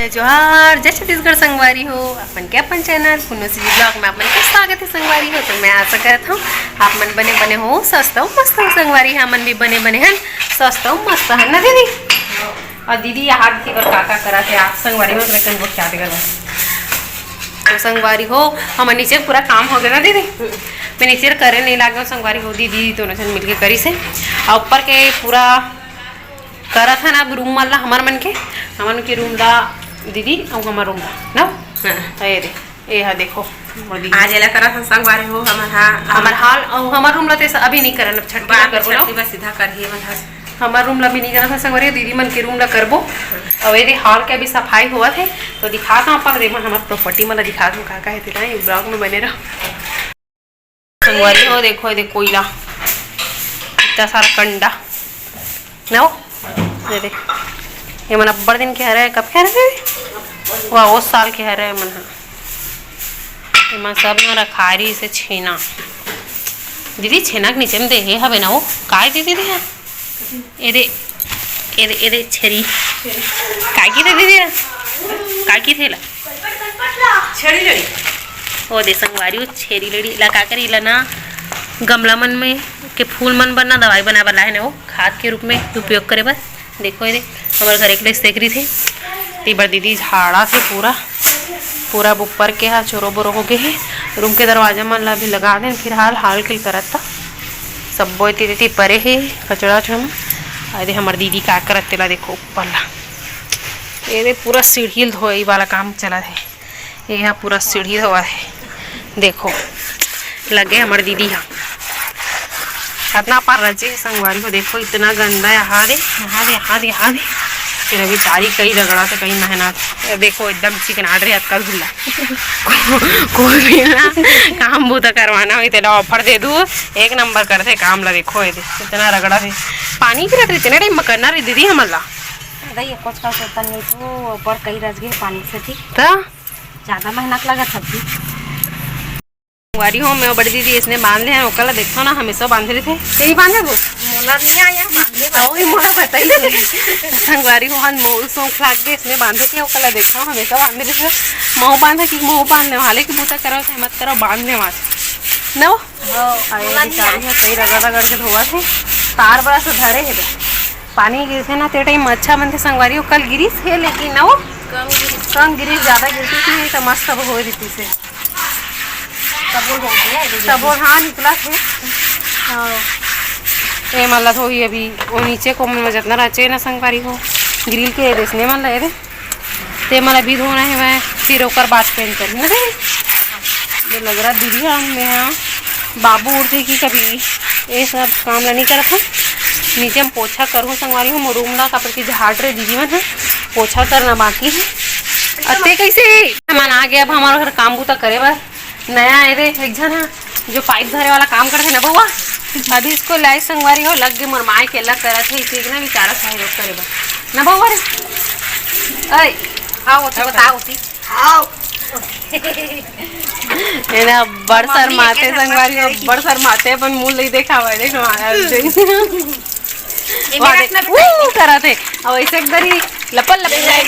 जय जोहार, जय छत्तीसगढ़ संगवारी हो। अपन के अपन चैनल पुनोसी ब्लॉग में अपन का स्वागत है संगवारी हो। तो मैं आशा करता हूँ आप मन बने बने हो, सस्ता हो मस्त हो संगवारी। हमन भी बने बने हैं, सस्ता हो मस्त है ना दीदी। और दीदी हाथ और काका करा थे आप संगवारी में वो क्या कर तो संगवारी हो। हमारे नीचे पूरा काम हो गया ना दीदी। मैं नीचे करे नहीं लगा संगवारी हो, दीदी दोनों जन मिलके करी से। और ऊपर के पूरा करा था ना रूम वाला हमार मन के रूम ला दीदी और हमार रूम ला ना ये दे ये देखो आज एला करा था संगवारी हो हमार हाल और हमार रूम ला ते अभी नहीं करन छट्टी कर बोलो बस सीधा कर ही बस हमार रूम ला भी नहीं करा था संगवारी दीदी मन के रूम ला करबो। और ये हाल के भी सफाई हुआ थे तो दिखाता हूं अपन देखो हमार प्रॉपर्टी मतलब दिखाता हूं का है तेरा ये ब्लॉग में बने रहो संगवारी हो। देखो ये कोयला इतना सारा कंडा ना ये देख ये मन अब्बड़ दिन के हरे कब कह रहे वाह उस साल के हरे मन ये मन सब न रखारी से छेना दीदी छेना के नीचे में दे हे हवे ना वो काय दीदी दे एरे छेरी काय की दे दीदी काय की थेला छेड़ी लड़ी ओ दे संगवारी वो छेरी लड़ी ला का करी ला ना गमला मन में के फूल मन बनना दवाई बना वाला है ना वो खाद के रूप में उपयोग करे बस। देखो ये हमारे घर एक सेक रही थी तीबर दीदी झाड़ा से पूरा ऊपर के हाँ चोरो बोरो हो गए है। रूम के दरवाजा मन ला भी लगा दें फिर हाल के करत था सब बोई ती परे है कचड़ा छम। अरे हमारे दीदी का करत तेला देखो ऊपर ला ये पूरा सीढ़ी धोई वाला काम चला है। ये यहाँ पूरा सीढ़ी धोआ है देखो लगे हमारे दीदी यहाँ इतना पार रचे संगवारी को। देखो इतना गंदा यहाँ दे फिर अभी तारी कई रगड़ा से कहीं मेहनत देखो एकदम चिकनाट रही अक्का धुला कोई भी ना काम बूता करवाना हुई तेला ऑफर दे दू एक नंबर करते काम ला। देखो ये इतना रगड़ा थे पानी की रट इतने टाइम करना रही दीदी हमला कुछ का सोता नहीं तो ऊपर कई रच गए पानी से थी तो ज्यादा मेहनत लगा सब्जी संगवारी हो। मैं बड़ी दीदी इसने बांध ले हैं ओकला देखो ना हमेशा बांध रहे थे तेरी बांधे वो मोला नहीं आया वही मोला बताइए संगवारी हो हम मोल सोख लाग के इसने बांधे थे ओकला देखो हमेशा बांध रहे थे मोह बांधा कि मोह बांधने वाले की बूता करो मत करो बांधने वाले नो कई रगड़ के धोआ थे तार बड़ा से धरे है पानी गिरते ना ते टाइम अच्छा बनते संगवारी हो। कल गिरीस है लेकिन ना वो कम गिरीस ज्यादा गिरती थी तो मस्त सब हो रही से सब हाँ निकला थे ये मल्ला थोड़ी अभी वो नीचे को मन जितना रचे ना संगवारी हो ग्रिल के देखने मन लगे ते मला भी धोना है मैं फिर ओकर बात पेन कर ना ये लग रहा दीदी हम में हाँ बाबू उड़ते कि कभी ये सब काम ला नहीं करता नीचे हम पोछा करो संगवारी हो रूम ला कपड़े की झाड़ रहे दीदी मन है पोछा करना बाकी है। अते कैसे सामान आ गया अब हमारा घर काम बूता करे बस नया है एक जन है जो पाइप धरे वाला काम करते ना बउआ अभी इसको लाई संगवारी हो लग गए मरमाए के अलग करा थे इसी ना बेचारा सहयोग करे बस ना बउआ रे अय आओ तो बताओ ती आओ ये ना बड़ सर माते संगवारी हो बड़ सर माते अपन मुंह नहीं देखा हुआ देखो करा थे और ऐसे एक बारी लपल जाए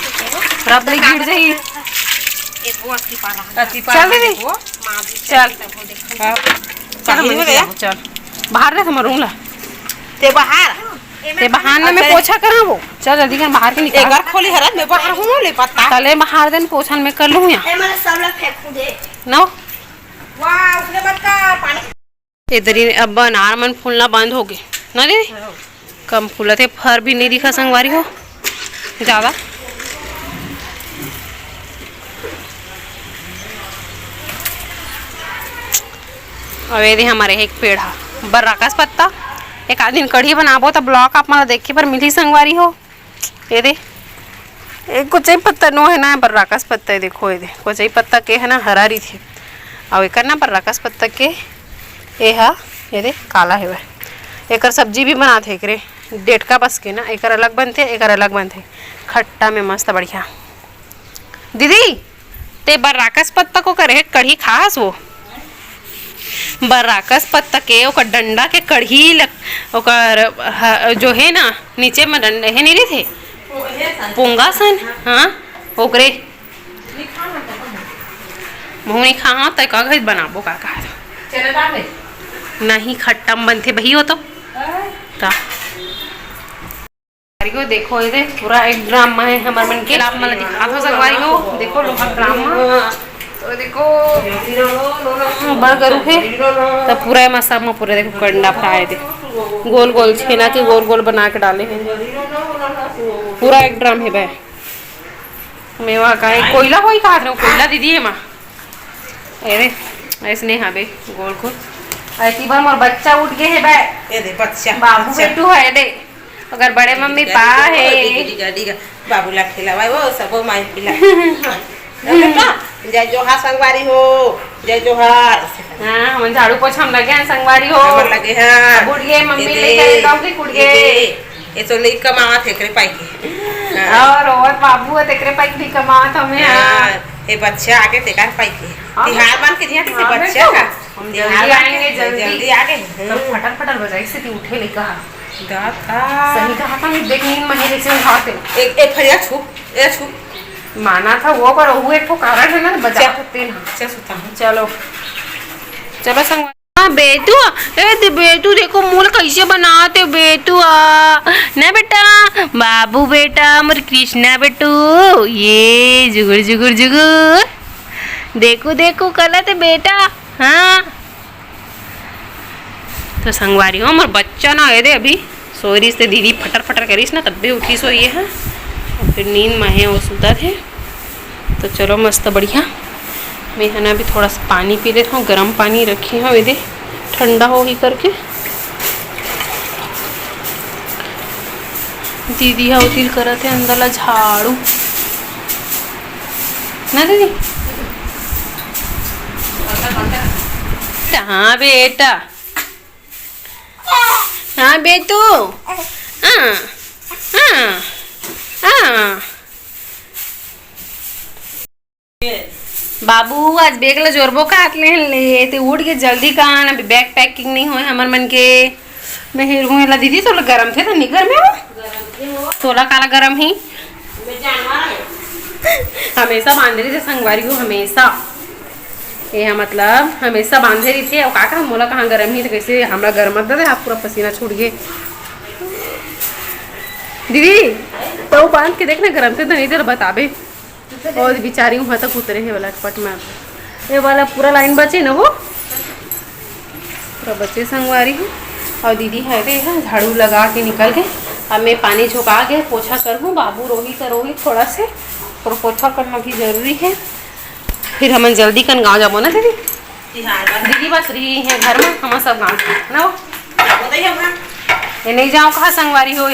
रब ले गिर जाई चल दीदी चल चल बाहर रहे हमारे रूम ला ते बहार में पोछा करा वो चल जल्दी कर बाहर के निकल एक बार खोली हरत में बाहर हूं ले पता तले बाहर दिन पोछन में कर लूं यहां ए मैंने सब ला फेंक दे नो वाह उसने मत का पानी इधर ही अब अनार मन फूलना बंद हो गए ना दीदी कम फूला थे फर भी नहीं दिखा संगवारी हो ज्यादा अब ये हमारे एक पेड़ है बर्राकस पत्ता एक आध दिन कढ़ी बनाबो तो ब्लॉक आप मतलब देखे पर मिली संगवारी हो। ये दे एक कुछ पत्ता नो है ना बर्राकस पत्ता है देखो ये दे कुछ पत्ता के है ना हरा रही थी और एक ना बर्राकस पत्ता के ये है ये दे काला है वह एक सब्जी भी बनाते एकरे डेट का बस के ना एक अलग बनते खट्टा में मस्त बढ़िया। दीदी ते बर्राकस पत्ता को करे कढ़ी खास वो बर्राकस पत्ता के ओकर डंडा के कढ़ी ओकर जो है ना नीचे में डंडे है नहीं थे पोंगा सन हाँ ओकरे मुँह नहीं खा तय का घर बनाबो का नहीं खट्टा बनते भई हो तो को देखो ये पूरा एक ग्राम में है हमारे मन के आप मतलब दिखा दो संगवारी को देखो लोहा ग्राम में तो देखो बड़ गरु है तब पूरा मसा में पूरा देखो कंडा फ्राई थे गोल गोल छेना के गोल गोल बना के डाले हैं पूरा एक ड्रम है बे मेवा का कोयला हो कहा था कोयला दीदी है माँ अरे ऐसने हाँ बे गोल गोल ऐसी बार मोर बच्चा उठ गए है बे ये दे बच्चा बाबू बेटू है दे अगर बड़े मम्मी पा है बाबू ला खिलावा वो सब माई पिला जय जोहार संगवारी हो जय जोहार हां हम झाड़ू पोछा हम लगे हैं संगवारी हो हम लगे हैं बुढ़ गए मम्मी लेके डॉक्टर कुड़ गए ये तो नहीं कमावा थे करे पाई के और बाबू है तेरे पाई की कमावा था मैं ये बच्चा आगे तेकार पाई के तिहार बन के दिया किसी बच्चा का हम जल्दी आएंगे जल्दी आगे फटल फटल बजाई से उठे नहीं कहा दाता सही कहा था मैं देखने महीने से उठाते एक एक फरिया छू ए छू माना था वो पर वो एक तो कारण है ना बचा सकते हैं अच्छा सुता हूं चलो चलो संग हाँ बेटू ए बेटू देखो मूल कैसे बनाते बेटू ना बेटा बाबू बेटा मोर कृष्णा बेटू ये जुगुर जुगुर जुगुर देखो देखो कलत बेटा हाँ तो संगवारी हो मोर बच्चा ना आए दे अभी सोरी से दीदी फटर फटर करीस ना तब भी उठी सोई है और फिर नींद में है वो सुता थे तो चलो मस्त बढ़िया मैं है ना अभी थोड़ा सा पानी पी लेता हूँ गर्म पानी रखी हूँ दे ठंडा हो ही करके दीदी हाँ उतिल करत है अंदर ला झाड़ू ना दीदी हाँ बेटा हाँ बेटू हाँ हाँ हाँ बाबू आज बैग ला जोरबो काट ले ते उठ के जल्दी कान अभी बैग पैकिंग नहीं हुए हमार मन के मैं हिरू ला दीदी थोड़ा गरम थे तो निकर में वो थोड़ा काला गरम ही हमेशा बांध रही थे संगवारी को हमेशा ये मतलब हमेशा बांधे रही थे और काका मोला कहाँ गरम ही थे कैसे हमारा गर्म दे आप पूरा पसीना छूट गए दीदी तो बांध के देखना गरम थे तो नहीं तो बताबे और बेचारी वहाँ तक उतरे है वाला पट में ये वाला पूरा लाइन बचे ना वो पूरा बचे संगवारी हूँ और दीदी है दे झाड़ू लगा के निकल गए अब मैं पानी झुका के पोछा कर हूँ बाबू रोही थोड़ा से और पोछा करना भी जरूरी है फिर हम जल्दी कन गाँव जाबो ना दीदी दीदी बस रही है घर में हम सब गाँव ना ये नहीं जाओ कहाँ संगवारी हो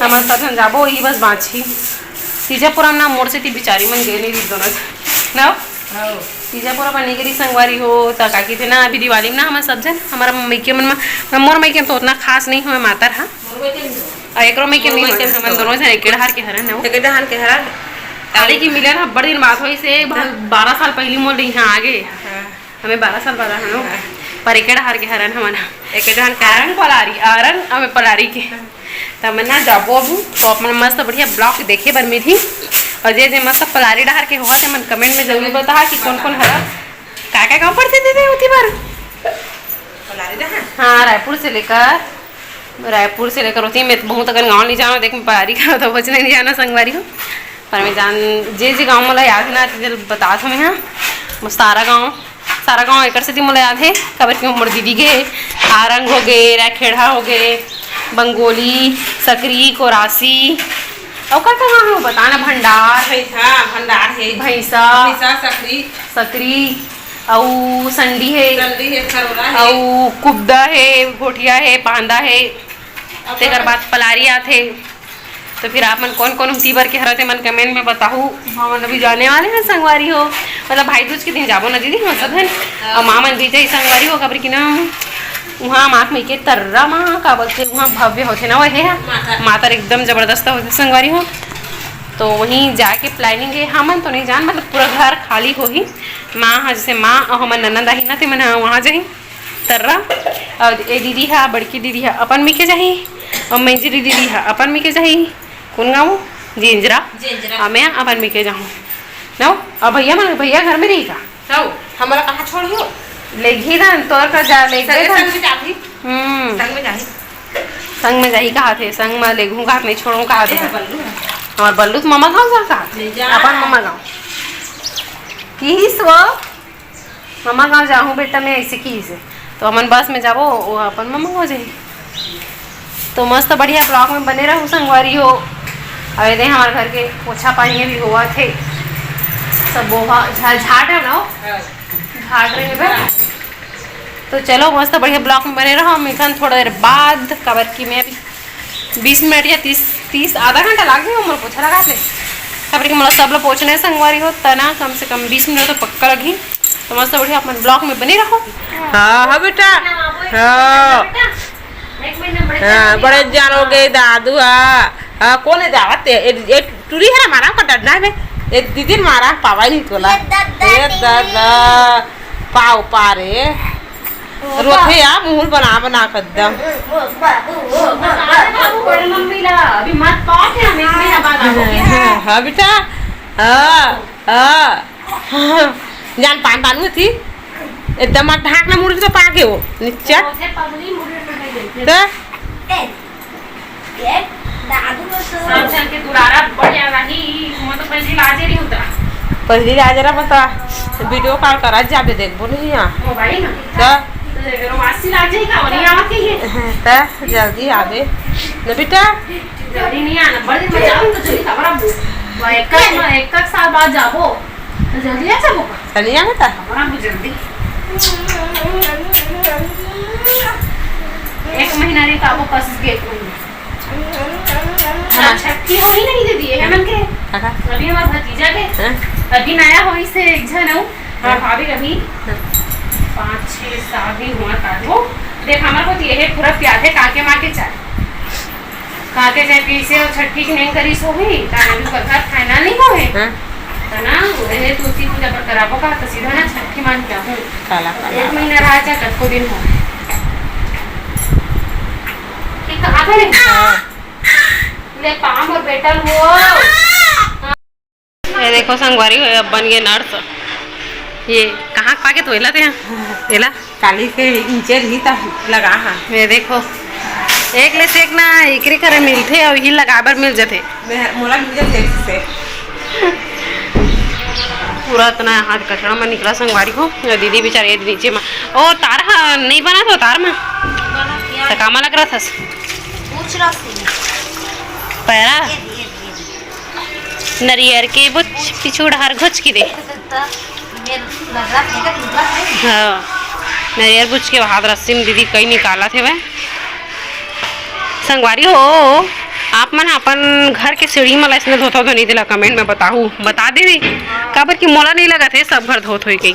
हम सब जाबो ये बस बाँची तीजापुरा ना मोड़ से ती बिचारी मन गए नहीं दोनों ना तीजापुरा बनी गई संगवारी हो तो काकी थे ना अभी दिवाली में ना हमारे सब जन हमारा मैके मन में मोर मैके तो उतना खास नहीं हुए मातर हाँ एक मैके नहीं होते हम दोनों से एक हार के हरन ना एक हार के हरन अरे की मिले ना बड़े दिन बात हुई से 12 साल पहली मोल यहाँ आ गए हमें 12 साल बाद है ना पर एक हार के हरन हमारा एक हरन पलारी आरन हमें पलारी के तब मैं ना जाबो अब तो अपना मस्त बढ़िया ब्लॉग देखे बर में थी और जे मस्त पलारी डहार के हुआ थे मन कमेंट में जरूर बता कि कौन कौन हरा क्या गाँव पढ़ते थे होती बार पलारी डहार हाँ रायपुर से लेकर होती मैं बहुत अगर गाँव नहीं जाना देख मैं पलारी का तो बच नहीं जाना संगवारी हो पर मैं जान जे गाँव मला याद ना बता था मैं हाँ सारा गाँव एक से मला याद है खबर क्यों मोर दीदी गए आरंग हो गए राखेड़ा हो गए बंगोली सकरी कोरासी और क्या कहाँ है बताना भंडार है भैंसा सकरी और संडी है और कुब्दा है घोटिया है पांदा है तेकर बाद पलारी आते तो फिर आप मन कौन कौन उसी बार के हरते मन कमेंट में बताओ हाँ मन अभी जाने वाले हैं संगवारी हो मतलब भाई दूज के दिन जाबो ना दीदी मतलब है और माँ मन भी जाए संगवारी हो खबर की ना वहाँ माँ में के तर्रा माँ का बोलते वहाँ भव्य होते ना वही है मातर एकदम जबरदस्त होते संगवारी हो तो वहीं जाके प्लानिंग है हाँ मन तो नहीं जान मतलब पूरा घर खाली हो ही माँ हाँ जैसे माँ और हमारे ननद आई ना तो मैंने वहाँ जाए तर्रा और ये दीदी है बड़की दीदी है अपन में के जाही और मंजरी दीदी है अपन में के जाही कौन गाँव जिंजरा जिंजरा अब मैं अपन मिके जाऊँ ना अब भैया घर में रही का तो हमारा कहाँ छोड़ियो ले घी था तोर कर जा ले गए संग में जाती हम्म संग में जाही संग में जाही कहा थे संग में ले घूँ कहा नहीं छोड़ू कहा थे बल्लू और बल्लू तो मामा गाँव जा ले जा। कहा अपन मामा गाँव किस वो मामा गाँव जाऊँ बेटा मैं ऐसे की से तो अपन बस में जाबो वो अपन मामा गाँव जाही तो मस्त बढ़िया ब्लॉग में बने रहो संगवारी हो अरे दे हमारे घर के पोछा पानी भी हुआ थे सब बोहा झाड़ है ना झाड़ रहे हैं तो चलो मस्त बढ़िया ब्लॉग में बने रहो मिलन थोड़ा देर बाद कवर की मैं अभी 20 मिनट या 30 आधा घंटा लाग गया उम्र पोछा लगा ले खबर की मतलब सब लोग पहुँचने संगवारी हो तना कम से कम 20 मिनट तो पक्का लगी तो मस्त बढ़िया अपन ब्लॉग में बने रहो हाँ हाँ बेटा हाँ हाँ बड़े जानोगे दादू हाँ कौन है दावत ये टूरी है ना मारा का डरना है ये दीदी मारा पावा ही नहीं तोला ये दादा पाव पारे रोथे यार मुंह बना बना कर दम अभी मत पहुंचे हमें हाँ बेटा जान पान पान में थी एकदम ढाकना मुड़ तो पाके हो नीचे तो पहली राजरा बता वीडियो कॉल करा जाबे देख बोली यहाँ तो जल्दी आवे न बेटा जल्दी नहीं आना बड़े मजा तो जल्दी खबर एक साल बाद जाबो तो जल्दी आ जाबो चली आवे ता खबर जल्दी 1 महीना रे काबो कस के छठी होई नहीं दे दिए है मन के अभी हमारा भतीजा के अभी नया होई से एक जन हूं और भाभी अभी 5-6 साल भी हुआ काटो देख हमारे को ये है पूरा प्यार है काके माँ के चाय काके चाय पीसे और छठी की नहीं करी सो ही ताने भी घर खाना नहीं हो है तना वो तुलसी पूजा पर कराबो का तो सीधा ना छठी मान क्या हूं काला 1 महीना रहा जा कब को दिन हो ठीक कहां गए ले काम और बेटल हो ये देखो संगवारी हो अब बन गए नर्स ये कहाँ पाके तो एला थे एला काली के नीचे ही ता लगा हां ये देखो एक ले से एक ना एकरे करे मिलथे और ही लगाबर मिल जाते मोला मिल जाते से पूरा इतना हाथ कचरा में निकला संगवारी को दीदी बेचारे नीचे में ओ तार नहीं बना तो तार में सकामा लग रहा था पूछ रहा पैरा नरियर के बुच पिछुड़ हर घुच की दे हाँ नरियर बुच के हाथ रस्सी में दीदी कई निकाला थे वह संगवारी हो आप मन अपन घर के सीढ़ी में इसने धोता तो नहीं दिला कमेंट में बताऊ बता दे काबर की मोला नहीं लगा थे सब घर धोत हो गई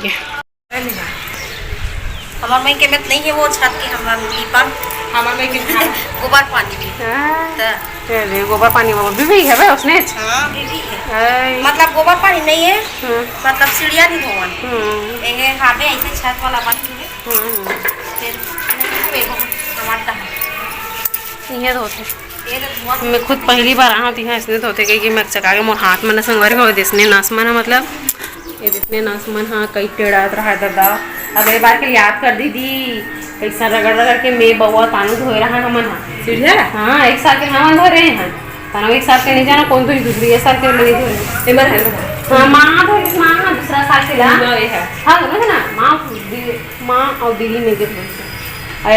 हमार में के मत नहीं है वो छत के हमरा मिली पर हमार में के गोबर पानी भी चलिए गोबर पानी में भी है भाई उसने हां भी है मतलब गोबर पानी नहीं है मतलब सीढ़ियां नहीं धोवन ये हाबे ऐसे छत वाला बन है फिर देखो टमाटर ये धोते मैं खुद पहली बार आना थी इसने धोते कही कि मैं चका के मोर हाथ में न संगवारी हो दिसने नस मन मतलब ये दिसने नस मन हाँ कई टेढ़ा रहा दादा अब एक बार के याद कर दीदी कैसा रगड़ रगड़ के मैं बउआ तानू धोए रहा हमन सीढ़िया हाँ 1 साल के हमन धो रहे हैं तानू 1 साल के नहीं जाना कौन तो दूसरी 1 साल के नहीं धोए एमर है हाँ माँ धो माँ दूसरा साल के ला हाँ दोनों ना माँ और दीदी मिलके धोए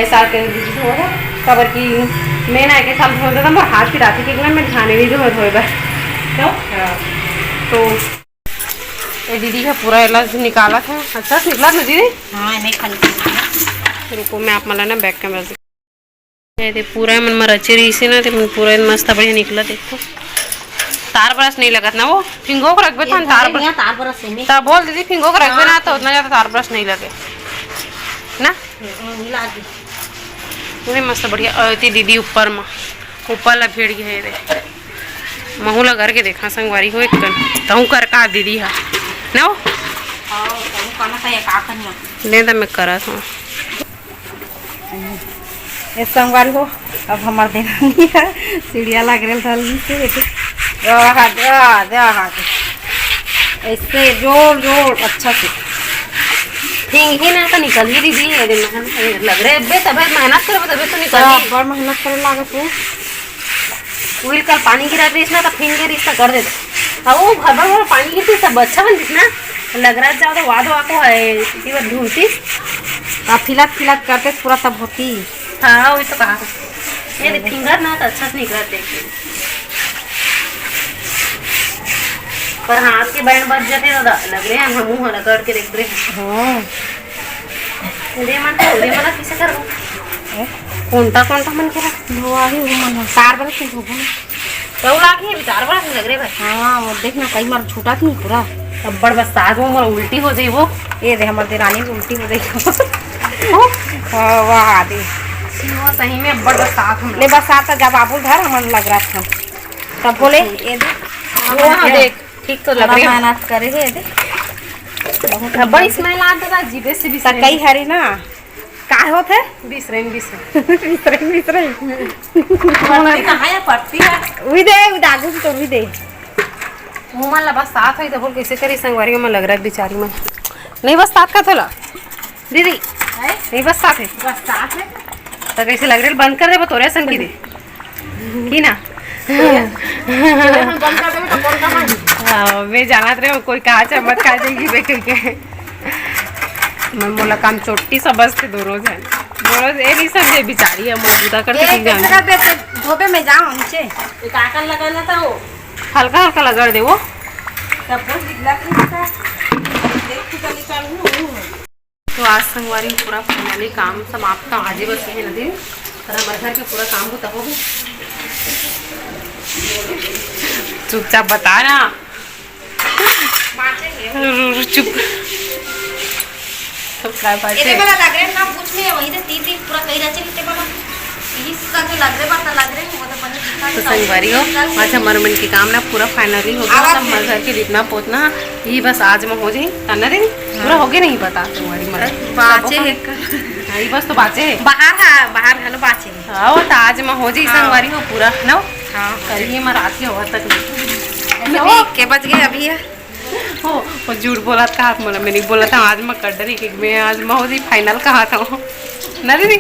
ऐसा के दीदी धो रहा खबर की मैं ना के साल धो देता मैं हाथ की राखी के मैं खाने भी जो धोए बस तो ये दीदी का पूरा इलाज निकाला था अच्छा से निकला ना दीदी हां नहीं खाली रुको मैं आप मला ना बैक कैमरा से ये पूरा मन में रचे रही से ना तो पूरा मस्त बढ़िया निकला देखो तार ब्रश नहीं लगत ना वो फिंगो को रखबे तो तार ब्रश में तब बोल दीदी फिंगो को रखबे ना तो उतना ज्यादा तार ब्रश नहीं लगे ना लागे पूरे मस्त बढ़िया अति दीदी ऊपर में ऊपर ला भेड़ गया है महू ला करके देखा संगवारी हो एक तहु कर का दीदी हा ना हां तू कना था का करनी ले तो मैं करा था ये संगवारी हो अब हमार देना नहीं है सीढ़िया लग रही था से बेटे ऐसे जोर जोर अच्छा से फिंग ही ना तो निकल ही दीदी ये दिन लग रहे बे तबे मेहनत करो तबे तो निकल बड़ मेहनत करे लागे तू पूरी कल पानी गिरा रही ना तो फिंग के रिश्ता कर देते अब वो भर भर पानी गिरती सब अच्छा बन दिखना लग रहा है ज्यादा वाद वाको है इसी बार ढूंढती फिलक फिलक करते पूरा तब होती। हाँ वही तो कहा ये फिंगर ना तो अच्छा से निकल देखिए पर हाथ के बैंड बच जाते तो लग रहे हैं हम मुँह रगड़ के देख रहे हैं उदय मन किसे करो कौनता मन करा धोआ ही वो मन तार बरस से धोबो तो लागे विचार बड़ा लग रहे भाई। हाँ वो देखना कई बार छूटा नहीं पूरा अब बड़ बरसात में मोर उल्टी हो जाई वो ये दे हमारे रानी की उल्टी हो गई वाह दे वो सही में बड़ बरसात हम ले बरसात जब बाबू घर हमारे लग रहा था तब बोले ये वो हाँ देख ठीक तो लग रही है मेहनत करे है दे बहुत बड़ी स्मेल आता था जीभे से भी कई हरी ना का होते बिसरेन विसरे कहाँ या पड़ती है उही दे दागू तो उही दे मुँह में बस साथ हुई तो बोल कैसे करी संगवारी में लग रहा है बेचारी में नहीं बस साथ का थोड़ा दीदी नहीं बस साथ है तो कैसे लग रही बंद कर दे वो तोरे संग की दे की ना वे जाना रहे कोई कहा चमत खा देगी वे के मैं बोला काम चोटी समझते दो रोज है दो रोज ये नहीं समझे बेचारी है मौजूदा करते धोबे में जाओ नीचे काकन लगाना था वो हल्का हल्का लगा दे वो तो आज संगवारी पूरा फाइनली काम समाप्त का आज ही बस है नदी और हमारे घर के पूरा काम होता हो चुपचाप बता ना चुप ये वाला लग रहा है ना पूछ में वही से तीन पूरा कहीं रचे लिखते बाबा इसका के लग रहे बात लग रहे वो तो पता तो संगवारी हो आज हमारे मन की कामना पूरा फाइनली हो गया हमारे घर के जितना पोतना ये बस आज में हो जाए करना दिन पूरा हो गया नहीं पता तुम्हारी मन बाचे ये बस तो बाचे बाहर घलो बाचे हाँ वो तो आज में हो जाए संगवारी हो पूरा ना करिए मैं रात के हो तक के बज गए अभी वो झूठ बोला था मैंने बोला था आज मैं कर डरी कि मैं आज मैं हो जाए फाइनल कहा था ना दीदी